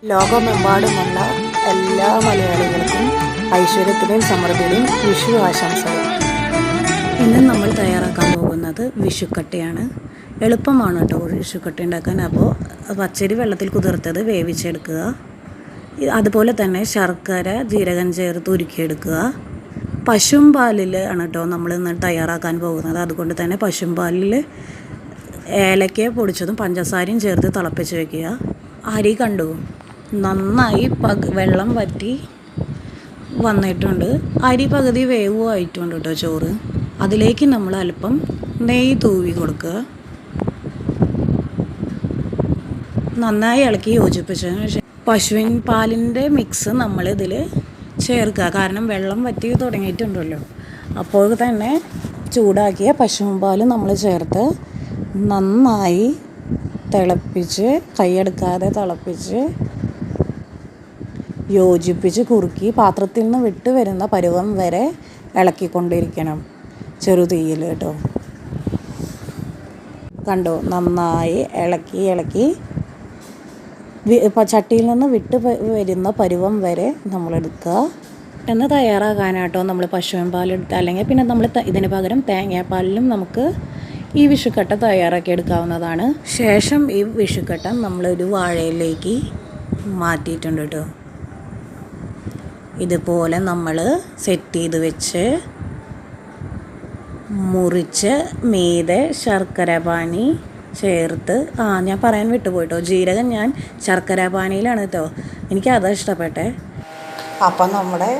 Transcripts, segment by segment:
ലോകമെമ്പാടുമുള്ള എല്ലാ മലയാളികൾക്കും ഐശ്വര്യത്തിൻ്റെയും സമൃദ്ധിയുടെയും വിഷു ആശംസകൾ. ഇന്ന് നമ്മൾ തയ്യാറാക്കാൻ പോകുന്നത് വിഷുക്കട്ടയാണ്. എളുപ്പമാണ് കേട്ടോ വിഷുക്കട്ട ഉണ്ടാക്കാൻ. അപ്പോൾ പച്ചരി വെള്ളത്തിൽ കുതിർത്തത് വേവിച്ചെടുക്കുക. അതുപോലെ തന്നെ ശർക്കര ജീരകം ചേർത്ത് ഉരുക്കിയെടുക്കുക. പശുവും പാലിൽ ആണ് കേട്ടോ നമ്മൾ ഇന്ന് തയ്യാറാക്കാൻ പോകുന്നത്. അതുകൊണ്ട് തന്നെ പശുവും പാലിൽ ഏലക്ക പൊടിച്ചതും പഞ്ചസാരയും ചേർത്ത് തിളപ്പിച്ച് വയ്ക്കുക. അരി കണ്ടു നന്നായി വെള്ളം വറ്റി വന്നിട്ടുണ്ട്. അരി പകുതി വേവും ആയിട്ടുണ്ട് കേട്ടോ ചോറ്. അതിലേക്ക് നമ്മൾ അല്പം നെയ്യ് തൂവി കൊടുക്കുക. നന്നായി ഇളക്കി യോജിപ്പിച്ചതിന് ശേഷം പശുവിൻ പാലിൻ്റെ മിക്സ് നമ്മളിതിൽ ചേർക്കുക. കാരണം വെള്ളം വറ്റി തുടങ്ങിയിട്ടുണ്ടല്ലോ. അപ്പോൾ തന്നെ ചൂടാക്കിയ പശുവിൻ പാൽ നമ്മൾ ചേർത്ത് നന്നായി തിളപ്പിച്ച് കൈയെടുക്കാതെ തിളപ്പിച്ച് യോജിപ്പിച്ച് കുറുക്കി പാത്രത്തിൽ നിന്ന് വിട്ട് വരുന്ന പരുവം വരെ ഇളക്കിക്കൊണ്ടിരിക്കണം, ചെറുതീയിൽ കേട്ടോ. കണ്ടോ, നന്നായി ഇളക്കി ചട്ടിയിൽ നിന്ന് വിട്ട് വരുന്ന പരുവം വരെ നമ്മളെടുക്കുക. പെട്ടെന്ന് തയ്യാറാക്കാനാട്ടോ നമ്മൾ പശുവിൻ പാലെടുത്ത്, അല്ലെങ്കിൽ പിന്നെ നമ്മൾ ഇതിന് പകരം തേങ്ങാപ്പാലിലും നമുക്ക് ഈ വിഷുക്കട്ട തയ്യാറാക്കി എടുക്കാവുന്നതാണ്. ശേഷം ഈ വിഷുക്കട്ട നമ്മളൊരു വാഴയിലേക്ക് മാറ്റിയിട്ടുണ്ട് കേട്ടോ. ഇതുപോലെ നമ്മൾ സെറ്റ് ചെയ്ത് വെച്ച് മുറിച്ച് മീതെ ശർക്കര പാനി ചേർത്ത്, ഞാൻ പറയാൻ വിട്ടുപോയിട്ടോ, ജീരകം ഞാൻ ശർക്കര പാനിയിലാണ് കേട്ടോ, എനിക്കതാ ഇഷ്ടപ്പെട്ടെ. അപ്പം നമ്മുടെ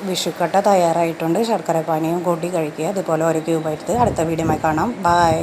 വിഷുക്കട്ട തയ്യാറായിട്ടുണ്ട്. ശർക്കര പാനിയും കൂട്ടി കഴിക്കുക. അതുപോലെ ഒരു ക്യൂബ് എടുത്ത് അടുത്ത വീഡിയോമായി കാണാം. ബൈ.